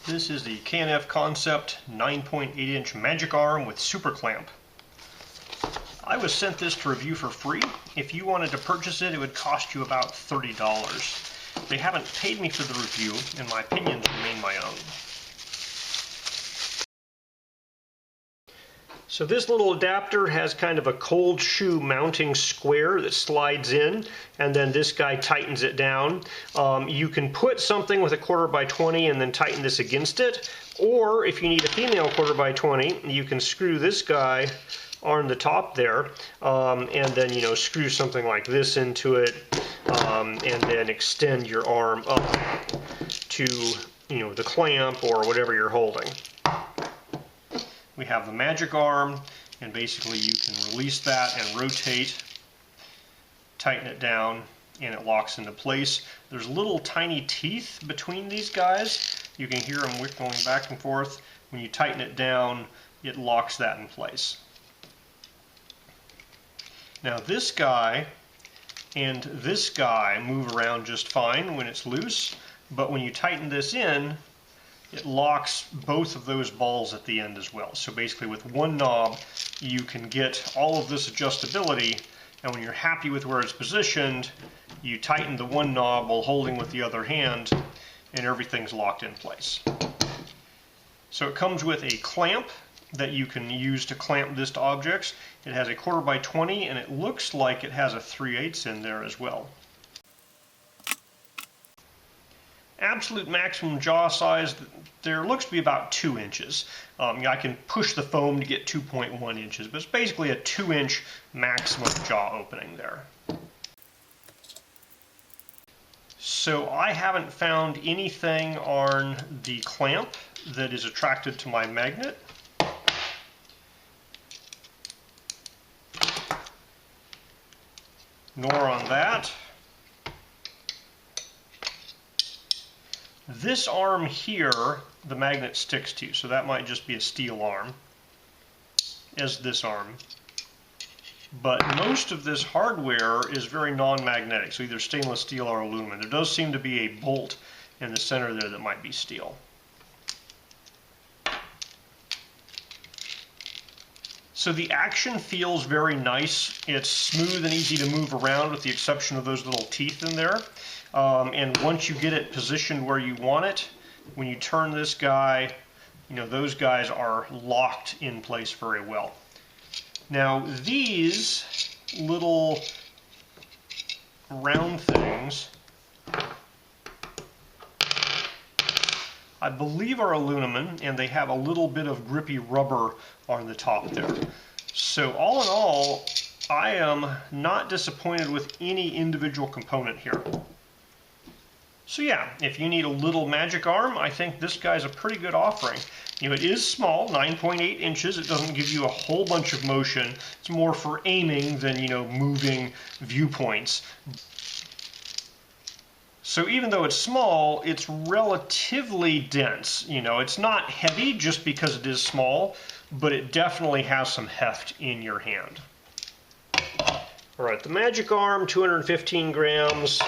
This is the K&F Concept 9.8-inch magic arm with super clamp. I was sent this to review for free. If you wanted to purchase it, it would cost you about $30. They haven't paid me for the review, and my opinions remain my own. So this little adapter has kind of a cold shoe mounting square that slides in, and then this guy tightens it down. You can put something with a 1/4x20 and then tighten this against it, or if you need a female 1/4x20, you can screw this guy on the top there, and then screw something like this into it, and then extend your arm up to the clamp or whatever you're holding. We have the magic arm, and basically you can release that and rotate, tighten it down, and it locks into place. There's little tiny teeth between these guys. You can hear them going back and forth. When you tighten it down, it locks that in place. Now this guy and this guy move around just fine when it's loose, but when you tighten this in, it locks both of those balls at the end as well. So basically with one knob, you can get all of this adjustability, and when you're happy with where it's positioned, you tighten the one knob while holding with the other hand, and everything's locked in place. So it comes with a clamp that you can use to clamp this to objects. It has a 1/4x20, and it looks like it has a 3/8 in there as well. Absolute maximum jaw size there looks to be about 2 inches. I can push the foam to get 2.1 inches, but it's basically a 2-inch maximum jaw opening there. So I haven't found anything on the clamp that is attracted to my magnet. Nor on that. This arm here, the magnet sticks to, so that might just be a steel arm, as this arm. But most of this hardware is very non-magnetic, so either stainless steel or aluminum. There does seem to be a bolt in the center there that might be steel. So the action feels very nice. It's smooth and easy to move around with the exception of those little teeth in there. And once you get it positioned where you want it, when you turn this guy, those guys are locked in place very well. Now these little round things, I believe are aluminum, and they have a little bit of grippy rubber on the top there. So all in all, I am not disappointed with any individual component here. So yeah, if you need a little magic arm, I think this guy's a pretty good offering. It is small, 9.8 inches. It doesn't give you a whole bunch of motion. It's more for aiming than, moving viewpoints. So even though it's small, it's relatively dense. It's not heavy just because it is small, but it definitely has some heft in your hand. All right, the magic arm, 215 grams.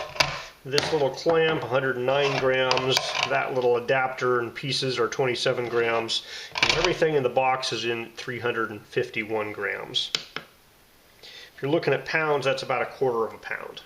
This little clamp, 109 grams. That little adapter and pieces are 27 grams. And everything in the box is in 351 grams. If you're looking at pounds, that's about 1/4 of a pound.